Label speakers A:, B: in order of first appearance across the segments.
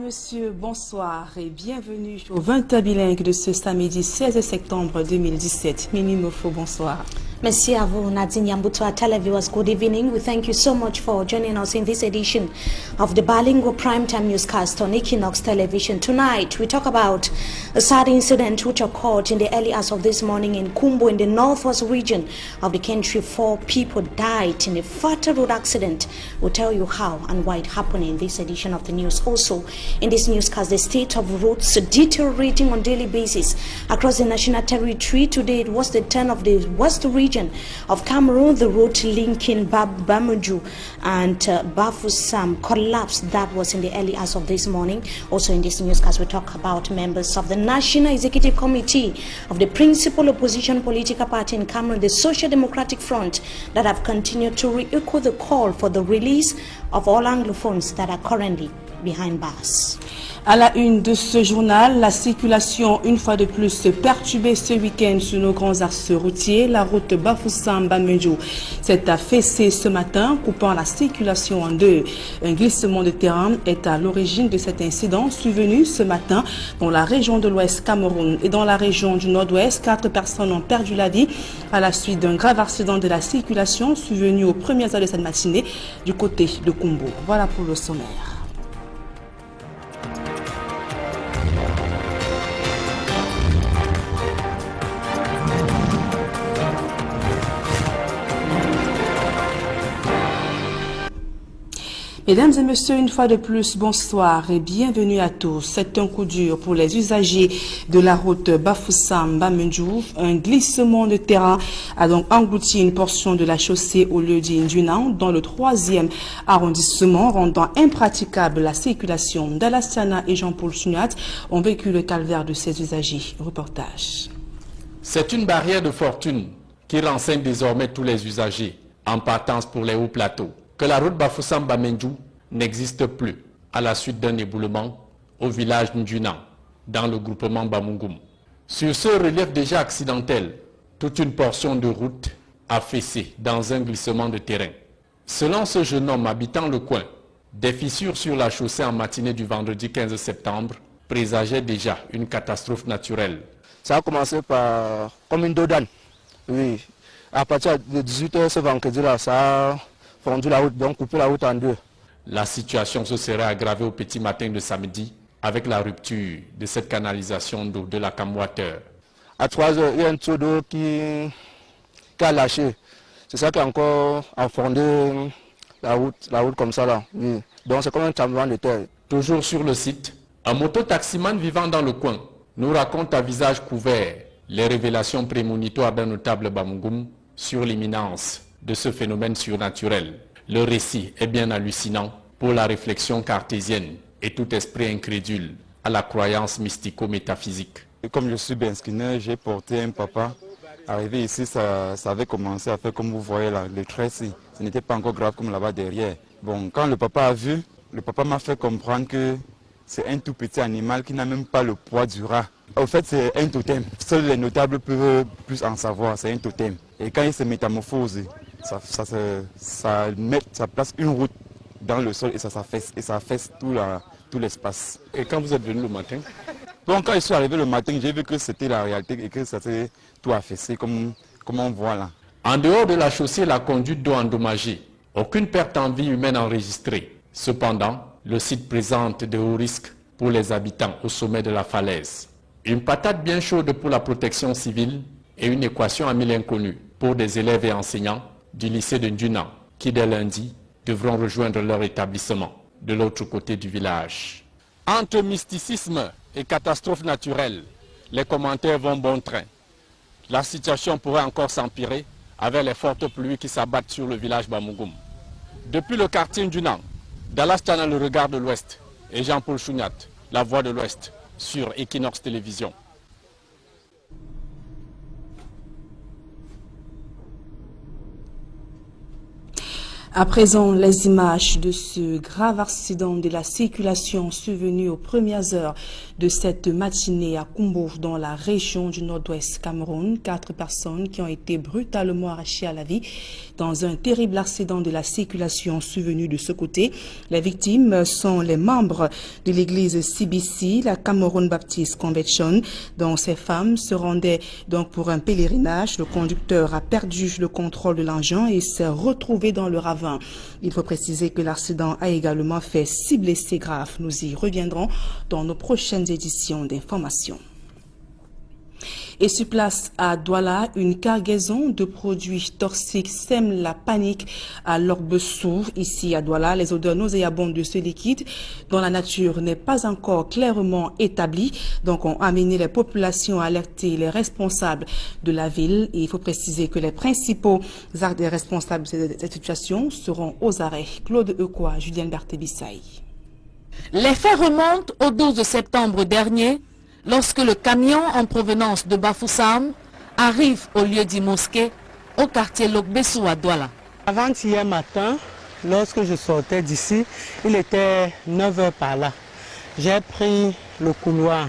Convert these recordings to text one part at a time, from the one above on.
A: messieurs, bonsoir et bienvenue au 20h bilingue de ce samedi 16 septembre 2017. Mimi Mofo, bonsoir.
B: Merci à vous, Nadine Yambuto. Televiewers, good evening. We thank you so much for joining us in this edition of the bilingual primetime newscast on Equinox Television. Tonight, we talk about a sad incident which occurred in the early hours of this morning in Kumbo in the northwest region of the country. 4 people died in a fatal road accident. We'll tell you how and why it happened in this edition of the news. Also, in this newscast, the state of roads deteriorating on daily basis across the national territory. Today, it was the turn of the west region of Cameroon. The road linking Bamujou and Bafoussam collapsed. That was in the early hours of this morning. Also in this newscast, we talk about members of the National Executive Committee of the principal opposition political party in Cameroon, the Social Democratic Front, that have continued to re-echo the call for the release of all Anglophones that are currently behind bars.
A: À la une de ce journal, la circulation une fois de plus perturbée ce week-end sur nos grands axes routiers. La route Bafoussam-Bamejou s'est affaissée ce matin, coupant la circulation en deux. Un glissement de terrain est à l'origine de cet incident survenu ce matin dans la région de l'Ouest Cameroun et dans la région du Nord-Ouest. 4 personnes ont perdu la vie à la suite d'un grave accident de la circulation survenu aux premières heures de cette matinée du côté de Kumbo. Voilà pour le sommaire. Mesdames et messieurs, une fois de plus, bonsoir et bienvenue à tous. C'est un coup dur pour les usagers de la route Bafoussam-Bamejou. Un glissement de terrain a donc englouti une portion de la chaussée au lieu d'Indunan dans le 3e arrondissement, rendant impraticable la circulation. Dalastiana et Jean-Paul Sugnat ont vécu le calvaire de ces usagers. Reportage.
C: C'est une barrière de fortune qui renseigne désormais tous les usagers en partance pour les hauts plateaux que la route Bafoussam-Bamejou n'existe plus à la suite d'un éboulement au village Ndjunan, dans le groupement Bamungum. Sur ce relief déjà accidentel, toute une portion de route affaissée dans un glissement de terrain. Selon ce jeune homme habitant le coin, des fissures sur la chaussée en matinée du vendredi 15 septembre présageaient déjà une catastrophe naturelle.
D: Ça a commencé par comme une dodane. Oui, à partir de 18h ce vendredi-là, ça a fondu la route, donc coupé la route en deux.
C: La situation se serait aggravée au petit matin de samedi avec la rupture de cette canalisation d'eau de la Cam Water.
D: À 3h, il y a un tuyau d'eau qui a lâché. C'est ça qui a encore affondé la route comme ça là. Oui. Donc c'est comme un tremblement de terre.
C: Toujours sur le site, un moto-taximan vivant dans le coin nous raconte à visage couvert les révélations prémonitoires d'un notable Bamungum sur l'imminence de ce phénomène surnaturel. Le récit est bien hallucinant pour la réflexion cartésienne et tout esprit incrédule à la croyance mystico-métaphysique.
E: Comme je suis benskiner, j'ai porté un papa. Arrivé ici, ça avait commencé à faire comme vous voyez là, les traits. Ce n'était pas encore grave comme là-bas derrière. Bon, quand le papa a vu, le papa m'a fait comprendre que c'est un tout petit animal qui n'a même pas le poids du rat. Au fait, c'est un totem. Seuls les notables peuvent plus en savoir. C'est un totem. Et quand il se métamorphose, ça place une route dans le sol et ça s'affaisse. Et ça affaisse tout l'espace.
C: Et quand vous êtes venu le matin?
E: Bon, quand je suis arrivé le matin, j'ai vu que c'était la réalité et que ça s'est tout affaissé comme on voit là.
C: En dehors de la chaussée, la conduite d'eau endommagée. Aucune perte en vie humaine enregistrée. Cependant, le site présente de hauts risques pour les habitants au sommet de la falaise. Une patate bien chaude pour la protection civile et une équation à 1000 inconnus pour des élèves et enseignants du lycée de Ndjunan qui dès lundi devront rejoindre leur établissement de l'autre côté du village. Entre mysticisme et catastrophe naturelle, les commentaires vont bon train. La situation pourrait encore s'empirer avec les fortes pluies qui s'abattent sur le village Bamungum. Depuis le quartier Ndjunan, Dallas Channel, le regard de l'Ouest, et Jean-Paul Chouniat, la voix de l'Ouest, sur Equinox Télévision.
A: À présent, les images de ce grave accident de la circulation survenu aux premières heures de cette matinée à Kumbo dans la région du nord-ouest Cameroun. 4 personnes qui ont été brutalement arrachées à la vie dans un terrible accident de la circulation survenu de ce côté. Les victimes sont les membres de l'église CBC, la Cameroun Baptist Convention, dont ces femmes se rendaient donc pour un pèlerinage. Le conducteur a perdu le contrôle de l'engin et s'est retrouvé dans le ravin. Il faut préciser que l'accident a également fait 6 blessés graves. Nous y reviendrons dans nos prochaines éditions d'information. Et sur place à Douala, une cargaison de produits toxiques sème la panique à Lok-Bessou. Ici à Douala, les odeurs nauséabondes de ce liquide dont la nature n'est pas encore clairement établie. Donc ont amené les populations à alerter les responsables de la ville. Et il faut préciser que les principaux responsables de cette situation seront aux arrêts. Claude Eukwa, Julien Berthé-Bissaï.
F: Les faits remontent au 12 septembre dernier, lorsque le camion en provenance de Bafoussam arrive au lieu dit mosquée, au quartier Lok-Bessou à Douala.
G: Avant-hier matin, lorsque je sortais d'ici, il était 9 h par là. J'ai pris le couloir.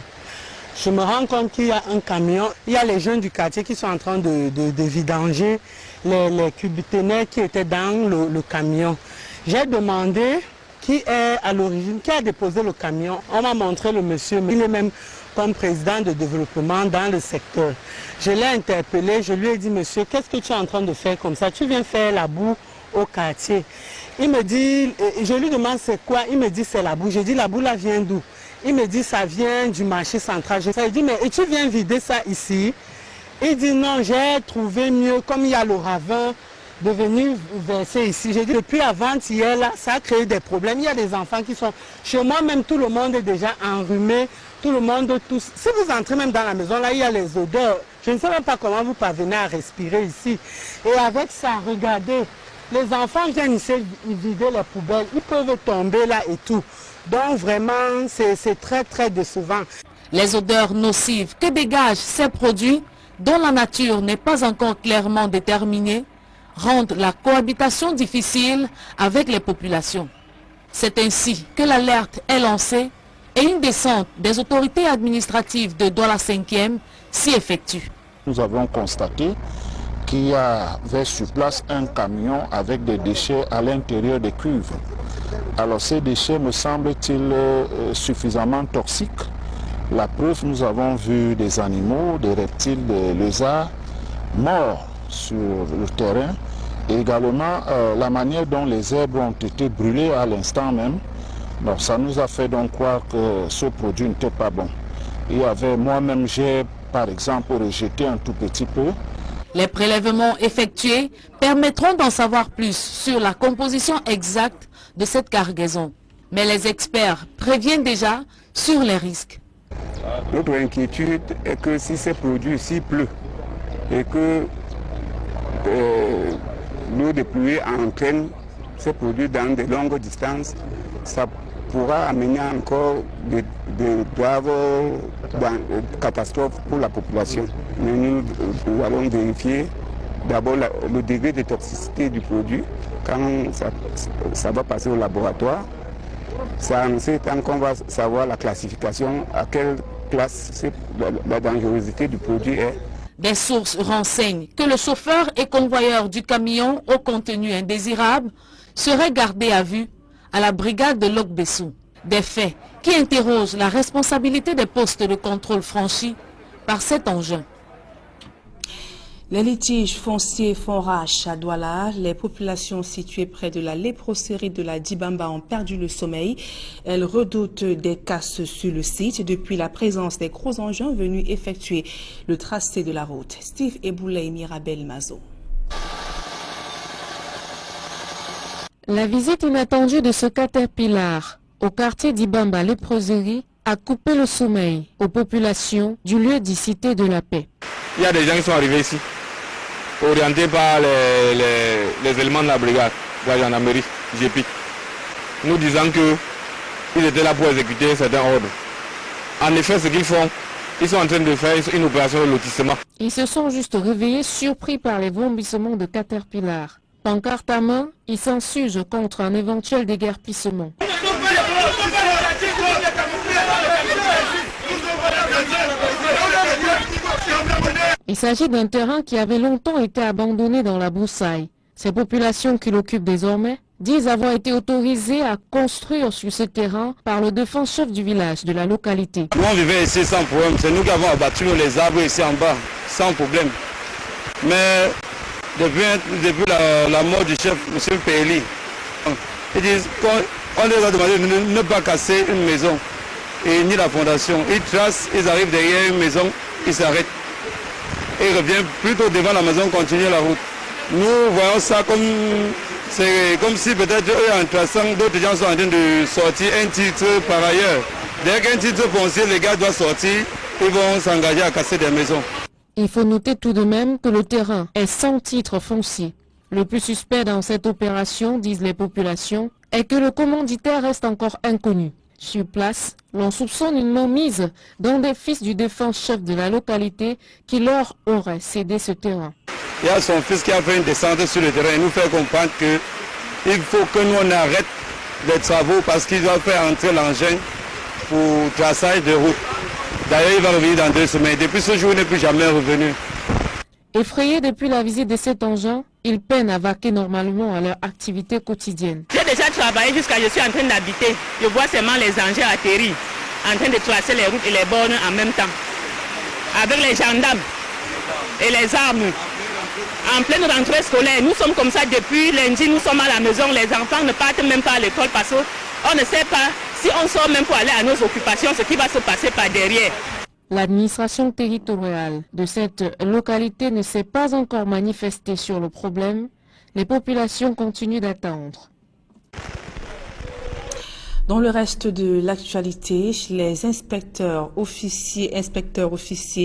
G: Je me rends compte qu'il y a un camion. Il y a les jeunes du quartier qui sont en train de vidanger les cubiténaires qui étaient dans le camion. J'ai demandé qui est à l'origine, qui a déposé le camion. On m'a montré le monsieur, mais il est même comme président de développement dans le secteur. Je l'ai interpellé, je lui ai dit, monsieur, qu'est-ce que tu es en train de faire comme ça? Tu viens faire la boue au quartier. Il me dit, je lui demande c'est quoi? Il me dit c'est la boue. Je dis la boue là vient d'où? Il me dit ça vient du marché central. Je lui dis mais et tu viens vider ça ici? Il dit non, j'ai trouvé mieux, comme il y a le ravin, de venir verser ici. J'ai dit depuis avant-hier là, ça a créé des problèmes. Il y a des enfants qui sont chez moi, même tout le monde est déjà enrhumé, tout le monde tous. Si vous entrez même dans la maison là, il y a les odeurs. Je ne sais même pas comment vous parvenez à respirer ici. Et avec ça, regardez, les enfants viennent ici vider les poubelles, ils peuvent tomber là et tout. Donc vraiment, c'est très très décevant.
F: Les odeurs nocives que dégagent ces produits, dont la nature n'est pas encore clairement déterminée, rendent la cohabitation difficile avec les populations. C'est ainsi que l'alerte est lancée et une descente des autorités administratives de Douala 5e s'y effectue.
H: Nous avons constaté qu'il y avait sur place un camion avec des déchets à l'intérieur des cuves. Alors ces déchets me semblent-ils suffisamment toxiques. La preuve, nous avons vu des animaux, des reptiles, des lézards morts sur le terrain. Et également la manière dont les herbes ont été brûlées à l'instant même. Donc ça nous a fait donc croire que ce produit n'était pas bon. Il y avait, moi-même, j'ai par exemple rejeté un tout petit peu.
F: Les prélèvements effectués permettront d'en savoir plus sur la composition exacte de cette cargaison. Mais les experts préviennent déjà sur les risques.
I: Notre inquiétude est que si ces produits ici pleut et que l'eau de pluie entraîne ces produits dans de longues distances, ça pourra amener encore de graves catastrophes pour la population. Mais nous allons vérifier d'abord le degré de toxicité du produit. Quand ça va passer au laboratoire, c'est tant qu'on va savoir la classification, à quelle classe la dangerosité du produit est.
F: Des sources renseignent que le chauffeur et convoyeur du camion au contenu indésirable serait gardé à vue à la brigade de Lok-Bessou. Des faits qui interrogent la responsabilité des postes de contrôle franchis par cet engin.
A: Les litiges fonciers font rage à Douala. Les populations situées près de la léproserie de la Dibamba ont perdu le sommeil. Elles redoutent des casses sur le site depuis la présence des gros engins venus effectuer le tracé de la route. Steve Eboulay et Mirabel Mazo.
J: La visite inattendue de ce caterpillar au quartier d'Ibamba léproserie a coupé le sommeil aux populations du lieu dit Cité de la Paix.
K: Il y a des gens qui sont arrivés ici, orientés par les éléments de la brigade, de la gendarmerie, GP, nous disant qu'ils étaient là pour exécuter certains ordres. En effet, ce qu'ils font, ils sont en train de faire une opération de lotissement.
J: Ils se sont juste réveillés surpris par les vomissements de caterpillar. Pancarte à main, ils s'insurgent contre un éventuel déguerpissement. Il s'agit d'un terrain qui avait longtemps été abandonné dans la broussaille. Ces populations qui l'occupent désormais disent avoir été autorisées à construire sur ce terrain par le défenseur du village de la localité.
L: Nous on vivait ici sans problème, c'est nous qui avons abattu les arbres ici en bas, sans problème. Mais depuis la mort du chef, M. Péli, ils disent qu'on les a demandé de ne pas casser une maison et ni la fondation. Ils tracent, ils arrivent derrière une maison, ils s'arrêtent. Et ils reviennent plutôt devant la maison, continuer la route. Nous voyons ça comme si peut-être eux en traçant, d'autres gens sont en train de sortir un titre par ailleurs. Dès qu'un titre foncier, les gars doivent sortir, ils vont s'engager à casser des maisons.
J: Il faut noter tout de même que le terrain est sans titre foncier. Le plus suspect dans cette opération, disent les populations, est que le commanditaire reste encore inconnu. Sur place, l'on soupçonne une mainmise d'un des fils du défunt chef de la localité qui leur aurait cédé ce terrain.
L: Il y a son fils qui a fait une descente sur le terrain et nous fait comprendre qu'il faut que nous on arrête les travaux parce qu'il doit faire entrer l'engin pour traçage de route. D'ailleurs, il va revenir dans 2 semaines. Depuis ce jour, il n'est plus jamais revenu.
J: Effrayés depuis la visite de cet engin, ils peinent à vaquer normalement à leur activité quotidienne.
M: J'ai déjà travaillé jusqu'à je suis en train d'habiter. Je vois seulement les engins atterrir, en train de tracer les routes et les bornes en même temps. Avec les gendarmes et les armes. En pleine rentrée scolaire, nous sommes comme ça depuis lundi, nous sommes à la maison. Les enfants ne partent même pas à l'école parce qu'on ne sait pas si on sort même pour aller à nos occupations, ce qui va se passer par derrière.
J: L'administration territoriale de cette localité ne s'est pas encore manifestée sur le problème. Les populations continuent d'attendre.
A: Dans le reste de l'actualité, les inspecteurs officiers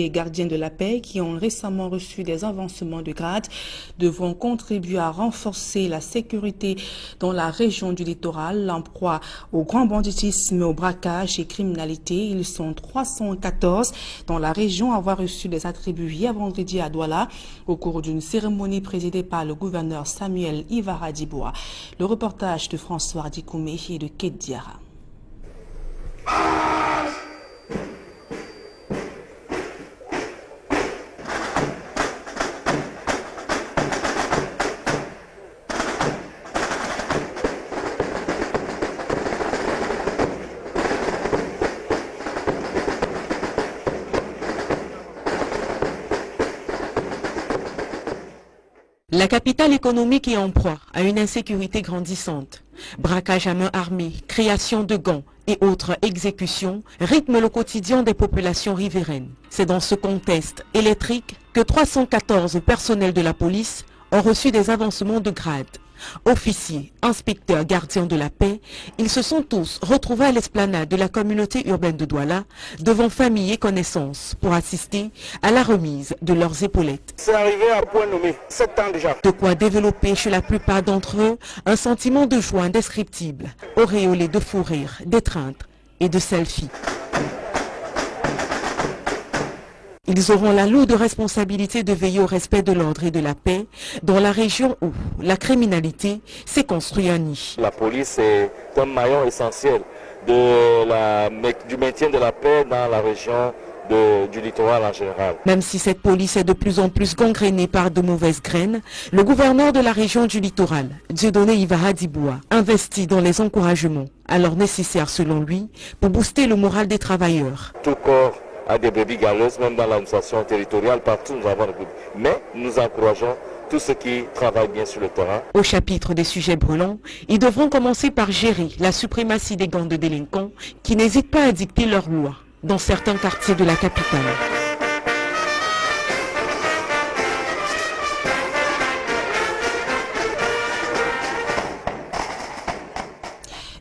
A: et gardiens de la paix qui ont récemment reçu des avancements de grade devront contribuer à renforcer la sécurité dans la région du littoral, en proie au grand banditisme, au braquage et criminalité. Ils sont 314 dans la région à avoir reçu des attributs hier vendredi à Douala au cours d'une cérémonie présidée par le gouverneur Samuel Ivara Diboa. Le reportage de François Dikoumé et de Kate Diarra.
N: La capitale économique est en proie à une insécurité grandissante. Braquage à main armée, création de gangs et autres exécutions rythment le quotidien des populations riveraines. C'est dans ce contexte électrique que 314 personnels de la police ont reçu des avancements de grade. Officiers, inspecteurs, gardiens de la paix, ils se sont tous retrouvés à l'esplanade de la communauté urbaine de Douala, devant famille et connaissances, pour assister à la remise de leurs épaulettes.
O: C'est arrivé à point nommé, 7 ans déjà.
N: De quoi développer chez la plupart d'entre eux un sentiment de joie indescriptible, auréolé de fou rire, d'étreinte et de selfie. Ils auront la lourde responsabilité de veiller au respect de l'ordre et de la paix dans la région où la criminalité s'est construite un nid.
P: La police est un maillon essentiel du maintien de la paix dans la région du littoral en général.
N: Même si cette police est de plus en plus gangrénée par de mauvaises graines, le gouverneur de la région du littoral, Dieudonné Ivara Diboa, investit dans les encouragements, alors nécessaires selon lui, pour booster le moral des travailleurs.
P: Tout corps a des brebis galeuses, même dans l'administration territoriale, partout nous avons des brebis. Mais nous encourageons tous ceux qui travaillent bien sur le terrain.
N: Au chapitre des sujets brûlants, ils devront commencer par gérer la suprématie des gangs de délinquants qui n'hésitent pas à dicter leurs lois dans certains quartiers de la capitale.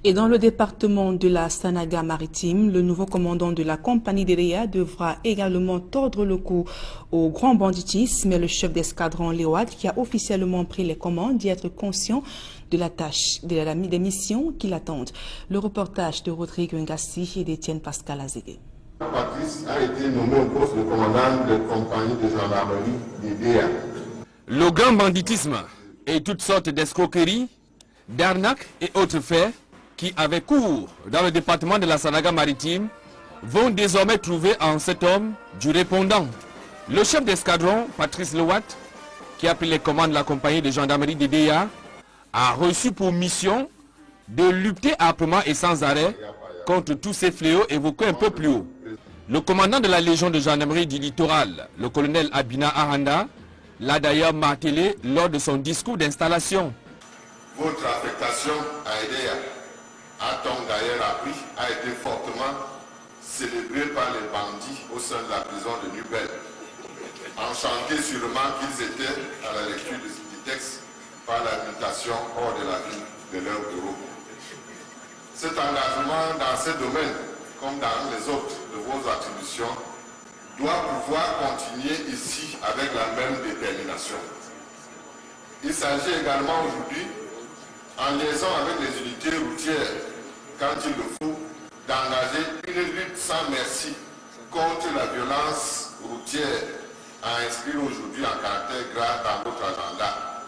A: Et dans le département de la Sanaga-Maritime, le nouveau commandant de la compagnie d'Erea devra également tordre le cou au grand banditisme. Mais le chef d'escadron Léoad, qui a officiellement pris les commandes, dit être conscient de la tâche, des missions qui l'attendent. Le reportage de Rodrigue Ngassi et d'Étienne Pascal Azégué.
Q: Patrice a été nommé au poste de commandant de compagnie de gendarmerie d'Erea.
R: Le grand banditisme et toutes sortes d'escroqueries, d'arnaques et autres faits qui avaient cours dans le département de la Sanaga-Maritime vont désormais trouver en cet homme du répondant. Le chef d'escadron, Patrice Lewat, qui a pris les commandes de la compagnie de gendarmerie d'Edea, a reçu pour mission de lutter âprement et sans arrêt contre tous ces fléaux évoqués un peu plus haut. Le commandant de la Légion de gendarmerie du littoral, le colonel Abina Ahanda, l'a d'ailleurs martelé lors de son discours d'installation.
Q: Votre affectation à Edea, a-t-on d'ailleurs appris, a été fortement célébrée par les bandits au sein de la prison de Nubel. Enchantés sûrement qu'ils étaient à la lecture du texte par l'habitation hors de la ville de leur bureau. Cet engagement dans ce domaine, comme dans les autres de vos attributions, doit pouvoir continuer ici avec la même détermination. Il s'agit également aujourd'hui, en liaison avec les unités routières, quand il le faut, d'engager une lutte sans merci contre la violence routière, à inscrire aujourd'hui en caractère grave dans votre agenda.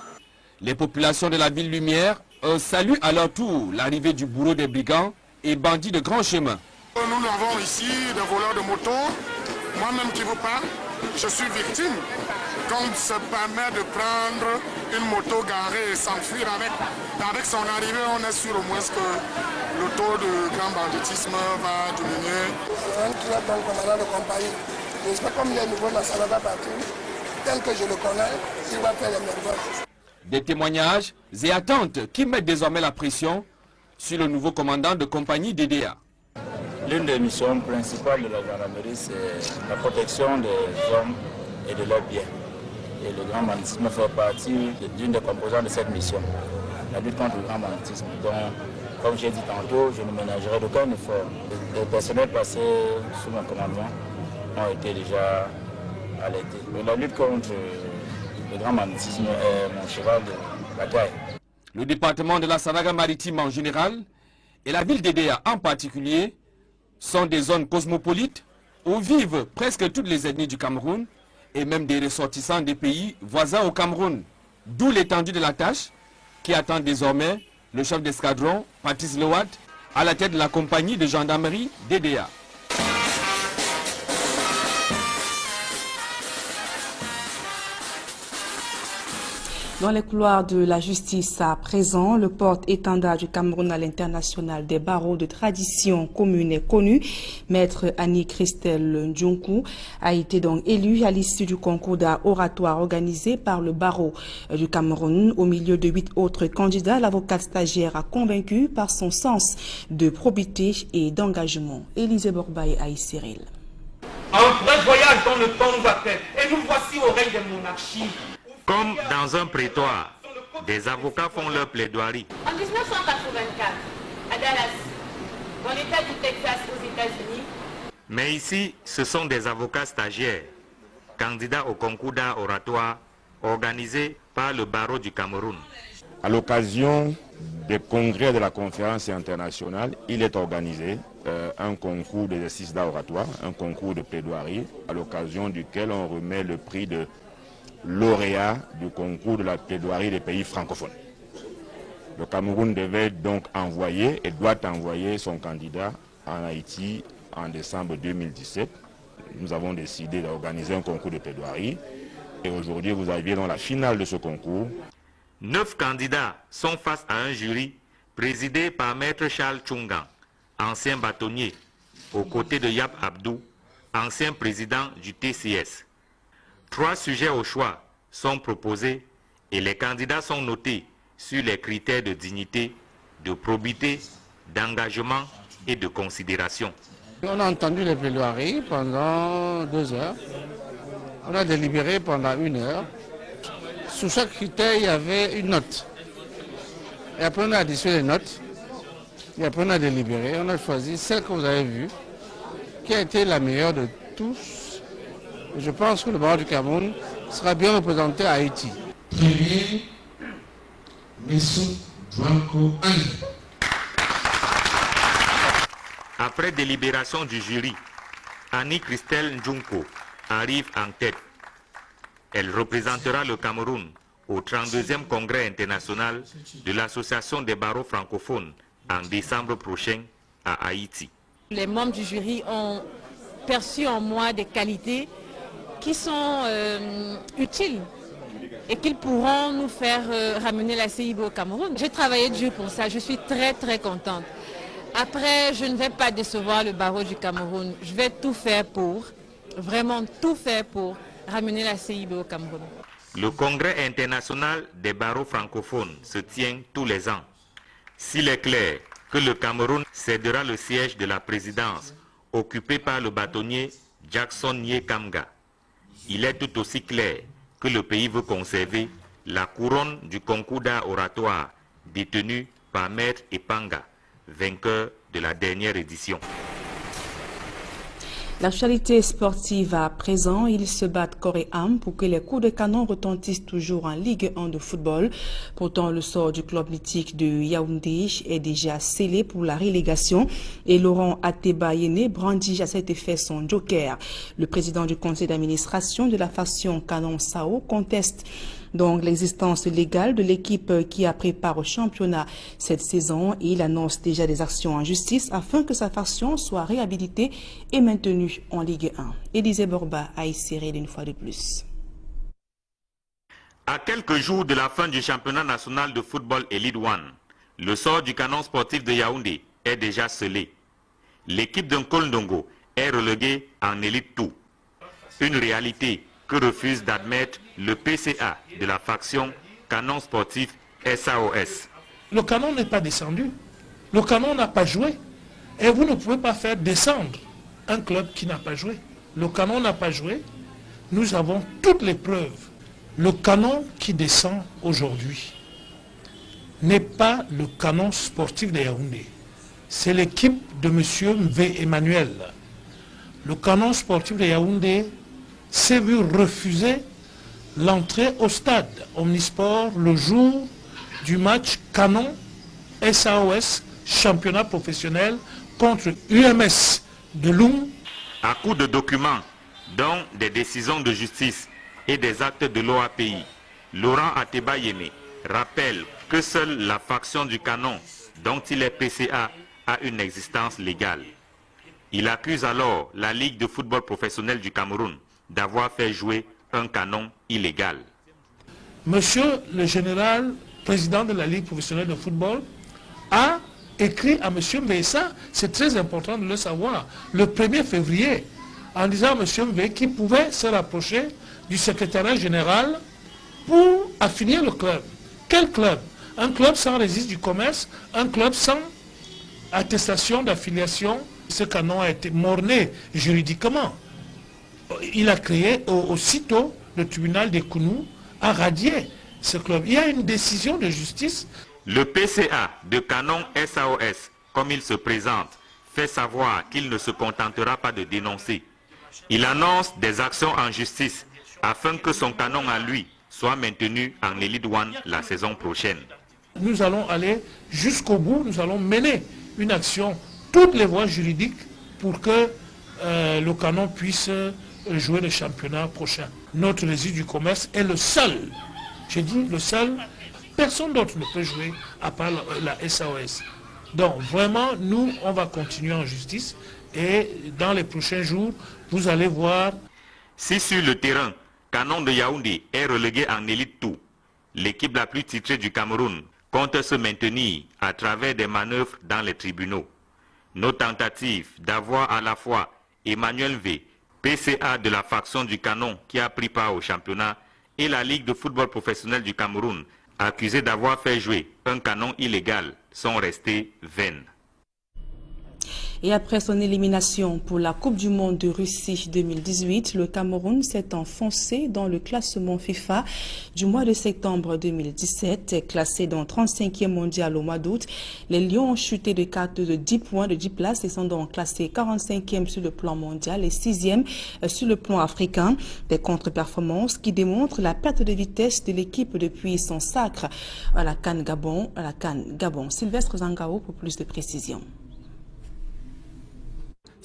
R: Les populations de la ville Lumière saluent à leur tour l'arrivée du bourreau des brigands et bandits de grand chemin.
O: Nous avons ici des voleurs de moto. Moi-même qui vous parle, je suis victime. Quand on se permet de prendre une moto garée et s'enfuir avec son arrivée, on est sûr au moins que le taux de grand banditisme va diminuer.
S: Un très bon commandant de compagnie. J'espère comme il est nouveau dans sa partout, tel que je le connais, il va faire les merveilles.
R: Des témoignages et attentes qui mettent désormais la pression sur le nouveau commandant de compagnie d'EDA.
T: L'une des missions principales de la gendarmerie, c'est la protection des hommes et de leurs biens. Et le grand banditisme fait partie d'une des composantes de cette mission, la lutte contre le grand banditisme. Donc, comme j'ai dit tantôt, je ne ménagerai d'aucun effort. Les personnels passés sous mon commandement ont été déjà alertés. La lutte contre le grand banditisme est mon cheval de bataille.
R: Le département de la Sanaga-Maritime en général et la ville d'Edea en particulier sont des zones cosmopolites où vivent presque toutes les ethnies du Cameroun et même des ressortissants des pays voisins au Cameroun. D'où l'étendue de la tâche qui attend désormais le chef d'escadron, Patrice Lewat, à la tête de la compagnie de gendarmerie d'Edea.
A: Dans les couloirs de la justice à présent, le porte-étendard du Cameroun à l'international des barreaux de tradition commune et connue, maître Annie-Christelle Ndjounkou, a été donc élu à l'issue du concours d'oratoire organisé par le barreau du Cameroun. Au milieu de 8 autres candidats, l'avocate stagiaire a convaincu par son sens de probité et d'engagement. Élisée Borbaye Aïe Cyril.
U: Un vrai voyage dans le temps nous attend et nous voici au règne des monarchies.
V: Comme dans un prétoire, des avocats font leur plaidoirie.
W: En 1984, à Dallas, dans l'État du Texas aux États-Unis.
V: Mais ici, ce sont des avocats stagiaires, candidats au concours d'art oratoire organisé par le barreau du Cameroun.
X: À l'occasion des congrès de la conférence internationale, il est organisé un concours d'exercice d'art oratoire, un concours de plaidoirie, à l'occasion duquel on remet le prix de lauréat du concours de la plaidoirie des pays francophones. Le Cameroun devait donc envoyer et doit envoyer son candidat en Haïti en décembre 2017. Nous avons décidé d'organiser un concours de plaidoirie et aujourd'hui vous arrivez dans la finale de ce concours.
V: 9 candidats sont face à un jury présidé par Maître Charles Tchungan, ancien bâtonnier, aux côtés de Yap Abdou, ancien président du TCS. 3 sujets au choix sont proposés et les candidats sont notés sur les critères de dignité, de probité, d'engagement et de considération.
Y: On a entendu les plaidoiries pendant 2 heures. On a délibéré pendant 1 heure. Sous chaque critère, il y avait une note. Et après, on a additionné les notes. Et après, on a délibéré. On a choisi celle que vous avez vue, qui a été la meilleure de tous. Je pense que le barreau du Cameroun sera bien représenté à Haïti.
V: Premier, Messou Blanco Ali. Après délibération du jury, Annie-Christelle Ndjounkou arrive en tête. Elle représentera le Cameroun au 32e congrès international de l'Association des barreaux francophones en décembre prochain à Haïti.
B: Les membres du jury ont perçu en moi des qualités qui sont utiles et qu'ils pourront nous faire ramener la CIB au Cameroun. J'ai travaillé dur pour ça, je suis très contente. Après, je ne vais pas décevoir le barreau du Cameroun. Je vais tout faire pour, vraiment tout faire pour ramener la CIB au Cameroun.
V: Le congrès international des barreaux francophones se tient tous les ans. S'il est clair que le Cameroun cédera le siège de la présidence occupé par le bâtonnier Jackson Nye Kamga, il est tout aussi clair que le pays veut conserver la couronne du concours d'art oratoire détenu par Maître Epanga, vainqueur de la dernière édition.
A: L'actualité sportive à présent, ils se battent corps et âme pour que les coups de canon retentissent toujours en Ligue 1 de football. Pourtant, le sort du club mythique de Yaoundé est déjà scellé pour la relégation et Laurent Ateba-Yene brandit à cet effet son joker. Le président du conseil d'administration de la faction Canon Sao conteste donc l'existence légale de l'équipe qui a préparé au championnat cette saison et il annonce déjà des actions en justice afin que sa faction soit réhabilitée et maintenue en Ligue 1. Élisée Borba a inséré une fois de plus.
V: À quelques jours de la fin du championnat national de football Elite One, le sort du canon sportif de Yaoundé est déjà scellé. L'équipe d'un Kolndongo est reléguée en Elite 2. Une réalité que refuse d'admettre le PCA de la faction Canon Sportif SAOS.
C: Le Canon n'est pas descendu. Le Canon n'a pas joué. Et vous ne pouvez pas faire descendre un club qui n'a pas joué. Le Canon n'a pas joué. Nous avons toutes les preuves. Le Canon qui descend aujourd'hui n'est pas le Canon Sportif de Yaoundé. C'est l'équipe de M. Mvé Emmanuel. Le Canon Sportif de Yaoundé s'est vu refuser l'entrée au stade Omnisport le jour du match Canon SAOS championnat professionnel contre UMS de Loum.
V: À coup de documents, dont des décisions de justice et des actes de l'OAPI, Laurent Ateba-Yene rappelle que seule la faction du Canon, dont il est PCA, a une existence légale. Il accuse alors la Ligue de football professionnel du Cameroun d'avoir fait jouer un canon illégal.
C: Monsieur le général, président de la Ligue professionnelle de football, a écrit à Monsieur Mvessa, c'est très important de le savoir, le 1er février, en disant à Monsieur Mvé qu'il pouvait se rapprocher du secrétariat général pour affilier le club. Quel club? Un club sans registre du commerce, un club sans attestation d'affiliation. Ce canon a été mort-né juridiquement. Il a créé aussitôt le tribunal des Kounou a radié ce club. Il y a une décision de justice.
V: Le PCA de Canon SAOS, comme il se présente, fait savoir qu'il ne se contentera pas de dénoncer. Il annonce des actions en justice afin que son canon à lui soit maintenu en Elite One la saison prochaine.
C: Nous allons aller jusqu'au bout, nous allons mener une action, toutes les voies juridiques pour que le canon puisse jouer le championnat prochain. Notre registre du commerce est le seul, j'ai dit le seul, personne d'autre ne peut jouer à part la SAOS. Donc vraiment, nous, on va continuer en justice et dans les prochains jours, vous allez voir.
V: Si sur le terrain, Canon de Yaoundé est relégué en Elite 2, l'équipe la plus titrée du Cameroun compte se maintenir à travers des manœuvres dans les tribunaux. Nos tentatives d'avoir à la fois Emmanuel V, PCA de la faction du Canon qui a pris part au championnat, et la Ligue de football professionnel du Cameroun, accusée d'avoir fait jouer un canon illégal, sont restées vaines.
A: Et après son élimination pour la Coupe du Monde de Russie 2018, le Cameroun s'est enfoncé dans le classement FIFA du mois de septembre 2017. Classé dans 35e mondial au mois d'août, les Lions ont chuté de 10 points de 10 places et sont donc classés 45e sur le plan mondial et 6e sur le plan africain. Des contre-performances qui démontrent la perte de vitesse de l'équipe depuis son sacre à la CAN Gabon. Sylvestre Zangao pour plus de précisions.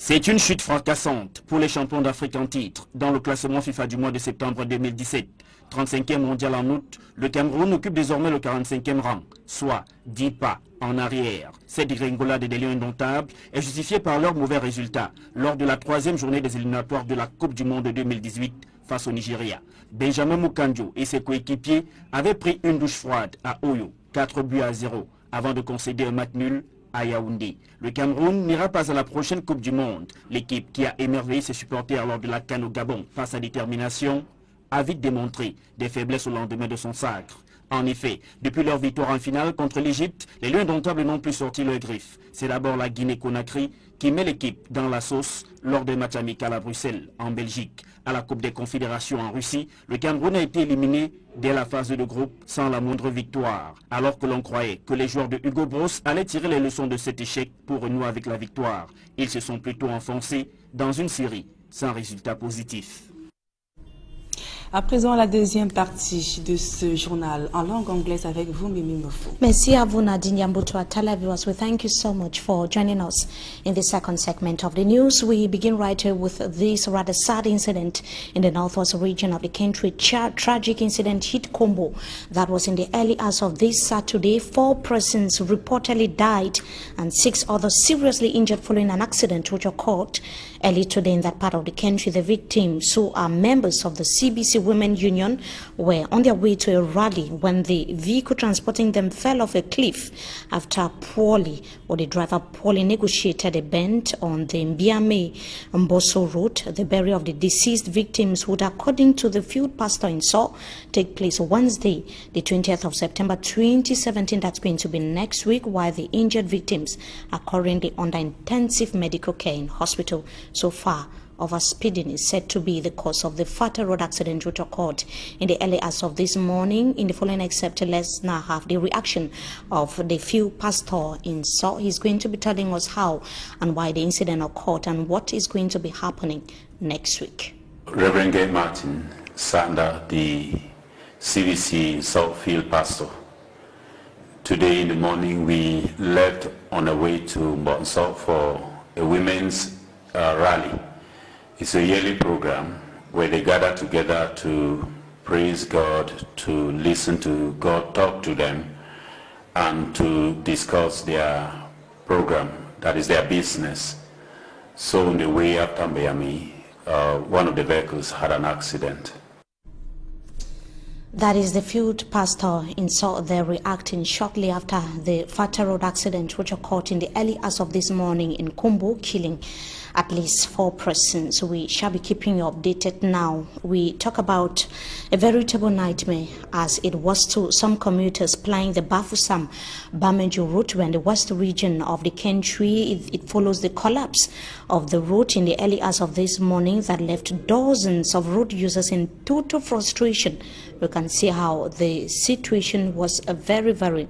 D: C'est une chute fracassante pour les champions d'Afrique en titre dans le classement FIFA du mois de septembre 2017. 35e mondial en août, le Cameroun occupe désormais le 45e rang, soit 10 pas en arrière. Cette dégringolade des Lions indomptables est justifiée par leurs mauvais résultats lors de la 3e journée des éliminatoires de la Coupe du Monde 2018 face au Nigeria. Benjamin Mukanjo et ses coéquipiers avaient pris une douche froide à Oyo, 4-0, avant de concéder un match nul à Yaoundé. Le Cameroun n'ira pas à la prochaine Coupe du Monde. L'équipe qui a émerveillé ses supporters lors de la CAN au Gabon par sa détermination a vite démontré des faiblesses au lendemain de son sacre. En effet, depuis leur victoire en finale contre l'Égypte, les Lions indomptables n'ont plus sorti leurs griffes. C'est d'abord la Guinée-Conakry qui met l'équipe dans la sauce lors d'un match amical à Bruxelles, en Belgique. À la Coupe des Confédérations en Russie, le Cameroun a été éliminé dès la phase de groupe sans la moindre victoire. Alors que l'on croyait que les joueurs de Hugo Broos allaient tirer les leçons de cet échec pour renouer avec la victoire, ils se sont plutôt enfoncés dans une série sans résultat positif.
A: À présent, la deuxième partie de ce journal en langue anglaise avec vous, Mimi Mofo.
E: Merci à vous, Nadine Yambutoa. Televiewers, we thank you so much for joining us in the second segment of the news. We begin right here with this rather sad incident in the northwest region of the country. Tragic incident hit Kombo. That was in the early hours of this Saturday. 4 persons reportedly died and 6 others seriously injured following an accident which occurred early today in that part of the country. The victims, who are members of the CBC Women Union, were on their way to a rally when the vehicle transporting them fell off a cliff after the driver poorly negotiated a bend on the Mbiame-Mboso road. The burial of the deceased victims would, according to the field pastor in Seoul, take place Wednesday, the 20th of September 2017. That's going to be next week, while the injured victims are currently under intensive medical care in hospital. So far, overspeeding is said to be the cause of the Fata Road accident which occurred in the early hours of this morning. In the following excerpt, let's now have the reaction of the field pastor in Seoul. He's going to be telling us how and why the incident occurred and what is going to be happening next week.
G: Reverend Gay Martin Sander, the CBC Seoul field pastor. Today in the morning we left on our way to Mbonso for a women's rally. It's a yearly program where they gather together to praise God, to listen to God, talk to them, and to discuss their program, that is their business. So on the way up Tambayami, one of the vehicles had an accident.
E: That is the field pastor in Seoul there reacting shortly after the Fata Road accident which occurred in the early hours of this morning in Kombo, killing at least 4 persons. We shall be keeping you updated now. We talk about a veritable nightmare as it was to some commuters plying the Bafusam-Bamenjo route in the west region of the country. It follows the collapse of the route in the early hours of this morning that left dozens of road users in total frustration. You can see how the situation was very, very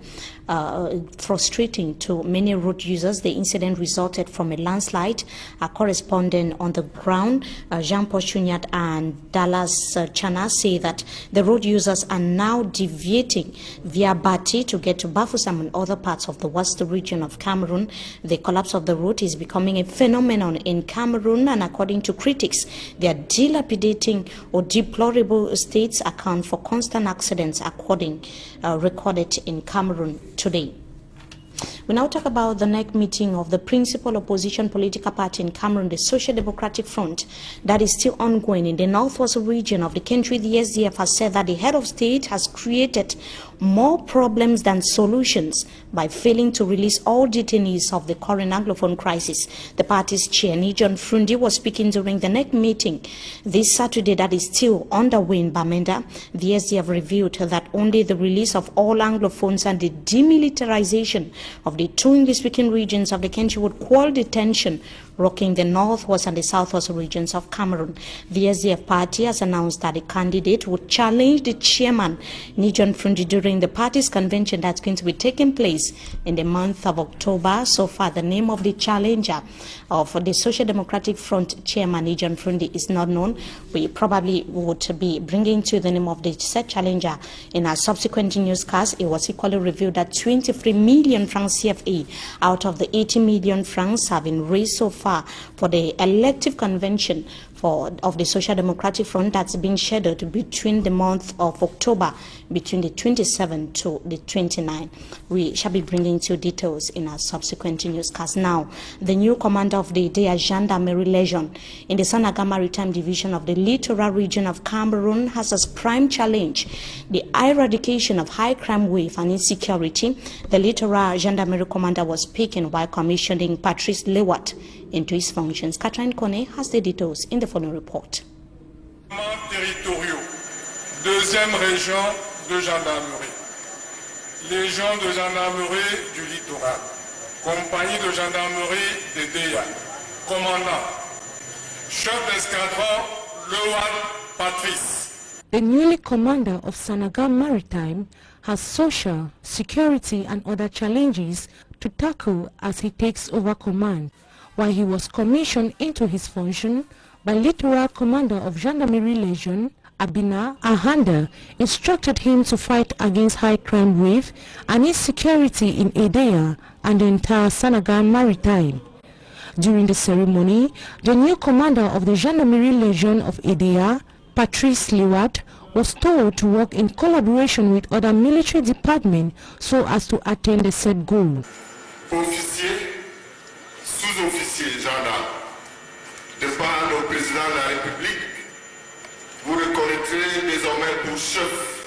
E: frustrating to many road users. The incident resulted from a landslide. Our correspondent on the ground, Jean-Paul Chunyat and Dallas Chana, say that the road users are now deviating via Bati to get to Bafusam and other parts of the west region of Cameroon. The collapse of the road is becoming a phenomenon in Cameroon, and according to critics, their dilapidating or deplorable states account for constant accidents recorded in Cameroon today. We now talk about the next meeting of the principal opposition political party in Cameroon, the Social Democratic Front, that is still ongoing in the northwest region of the country. The SDF has said that the head of state has created more problems than solutions by failing to release all detainees of the current Anglophone crisis. The party's chair, Nijon Frundi, was speaking during the next meeting this Saturday that is still underway in Bamenda. The SDF revealed that only the release of all Anglophones and the demilitarization of the 2 English-speaking regions of the country would quell the tension rocking the northwest and the southwest regions of Cameroon. The SDF party has announced that the candidate would challenge the chairman, Nijon Frundi, during the party's convention that's going to be taking place in the month of October. So far, the name of the challenger of the Social Democratic Front chairman, Nijon Frundi, is not known. We probably would be bringing to the name of the said challenger in our subsequent newscast. It was equally revealed that 23 million francs CFA out of the 80 million francs have been raised so far FIFA for the elective convention of the Social Democratic Front that's been scheduled between the month of October, between the 27th to the 29th. We shall be bringing you details in our subsequent newscast. Now, the new commander of the IDEA Gendarmerie Legion in the Sanaga Maritime Division of the Littoral region of Cameroon has as prime challenge the eradication of high crime wave and insecurity. The Littoral Gendarmerie commander was speaking while commissioning Patrice Lewat into his functions. Catherine Kone has the details in the following report.
O: Territoriaux, deuxième région de gendarmerie, Légion de gendarmerie du littoral, compagnie de gendarmerie d'IDEA, commandant, chef d'escadron Lewat Patrice.
J: The newly commander of Sanaga Maritime has social, security and other challenges to tackle as he takes over command. While he was commissioned into his function by Littoral Commander of Gendarmerie Legion, Abina Ahanda instructed him to fight against high crime wave and insecurity in IDEA and the entire Sanaga Maritime. During the ceremony, the new commander of the Gendarmerie Legion of IDEA, Patrice Lewat, was told to work in collaboration with other military departments so as to attain the set goal.
Q: Officiers, sous-officiers, gendarmes, de par le président de la République, vous reconnaîtrez désormais pour chef,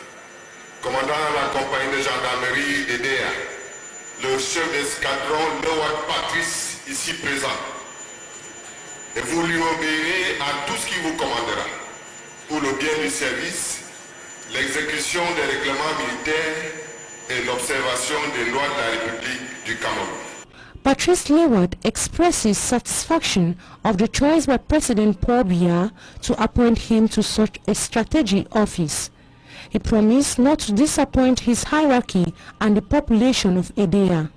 Q: commandant la compagnie de gendarmerie d'IDEA, le chef d'escadron Lewat Patrice, ici présent. Et vous lui obéirez à tout ce qu'il vous commandera, pour le bien du service, l'exécution des règlements militaires et l'observation des lois de la République du Cameroun.
J: Patrice Lewat expresses satisfaction of the choice by President Paul Biya to appoint him to such a strategic office. He promised not to disappoint his hierarchy and the population of IDEA.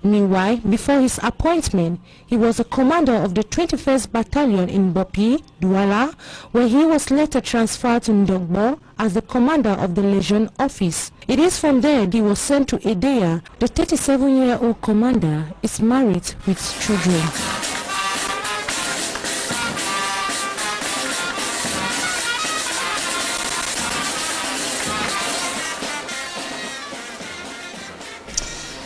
J: Meanwhile, before his appointment, he was a commander of the 21st Battalion in Bopi, Douala, where he was later transferred to Ndogbo as the commander of the Legion office. It is from there he was sent to IDEA. The 37-year-old commander is married with children.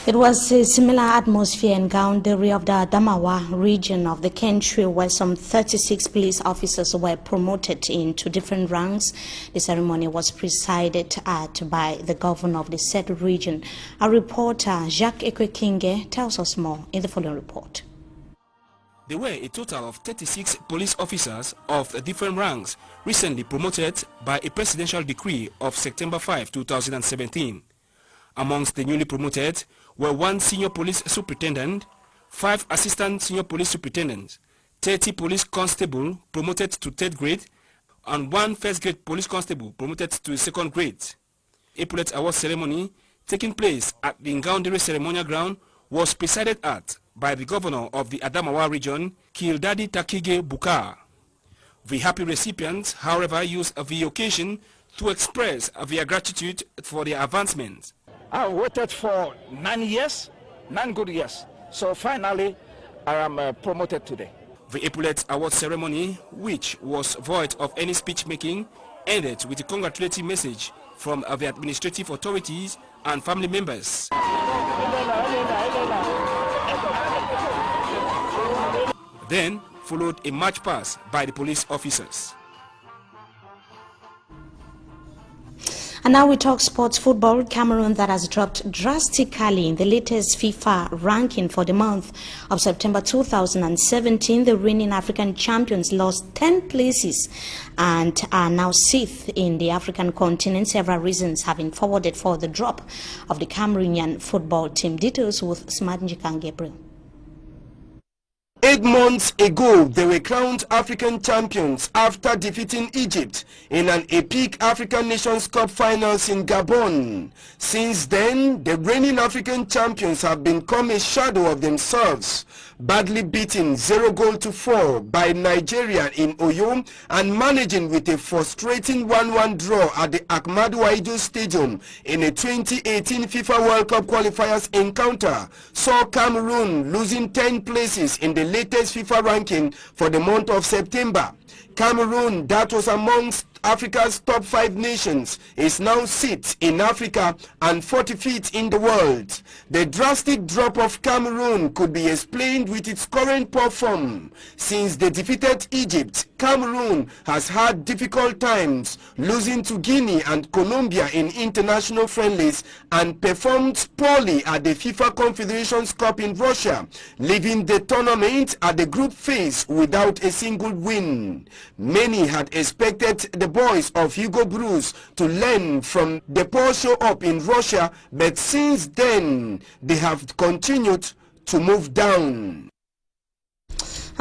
E: It was a similar atmosphere in Gaounderi of the Adamawa region of the country, where some 36 police officers were promoted into different ranks. The ceremony was presided at by the governor of the said region. Our reporter Jacques Ekwekinge tells us more in the following report.
F: There were a total of 36 police officers of different ranks recently promoted by a presidential decree of September 5, 2017. Amongst the newly promoted were 1 senior police superintendent, 5 assistant senior police superintendents, 30 police constable promoted to 3rd grade, and 1 first grade police constable promoted to 2nd grade. A Epaulet Award ceremony taking place at the Ngaounderi ceremonial ground was presided at by the governor of the Adamawa region, Kildadi Takige Bukar. The happy recipients, however, used the occasion to express their gratitude for their advancement.
H: I waited for 9 years, 9 good years. So finally, I am promoted today.
F: The Epaulet Award ceremony, which was void of any speech making, ended with a congratulatory message from the administrative authorities and family members. Then followed a march past by the police officers.
E: And now we talk sports football. Cameroon, that has dropped drastically in the latest FIFA ranking for the month of September 2017. The reigning African champions lost 10 places and are now 6th in the African continent. Several reasons have been forwarded for the drop of the Cameroonian football team. Details with Smart Njikan Gabriel.
I: 8 months ago, they were crowned African champions after defeating Egypt in an epic African Nations Cup finals in Gabon. Since then, the reigning African champions have become a shadow of themselves, badly beaten 0-4 by Nigeria in Oyo and managing with a frustrating 1-1 draw at the Ahmadu Ahidjo Stadium in a 2018 FIFA World Cup qualifiers encounter, saw Cameroon losing 10 places in the latest FIFA ranking for the month of September. Cameroon, that was amongst Africa's top 5 nations, is now 6th in Africa and 45th in the world. The drastic drop of Cameroon could be explained with its current poor form. Since they defeated Egypt, Cameroon has had difficult times, losing to Guinea and Colombia in international friendlies, and performed poorly at the FIFA Confederations Cup in Russia, leaving the tournament at the group phase without a single win. Many had expected the boys of Hugo Broos to learn from the poor show up in Russia, but since then they have continued to move down.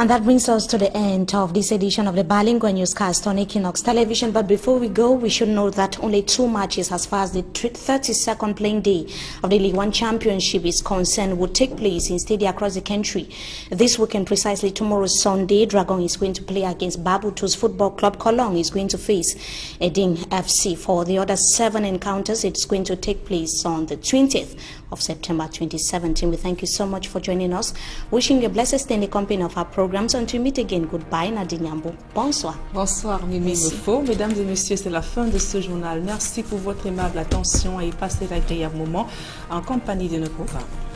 E: And that brings us to the end of this edition of the Bilingual Newscast on Equinox Television. But before we go, we should note that only 2 matches as far as the 32nd playing day of the League One Championship is concerned will take place in stadia across the country. This weekend, precisely tomorrow Sunday, Dragon is going to play against Babutus Football Club. Cologne is going to face Edin FC. For the other 7 encounters, it's going to take place on the 20th of September 2017. We thank you so much for joining us. Wishing you a blessed stay in the company of our programs. Until we meet again, goodbye, Nadine Yambo. Bonsoir.
A: Bonsoir, Mimi Mefo. Mesdames et messieurs, c'est la fin de ce journal. Merci pour votre aimable attention et passez l'agréable moment en compagnie de nos programmes.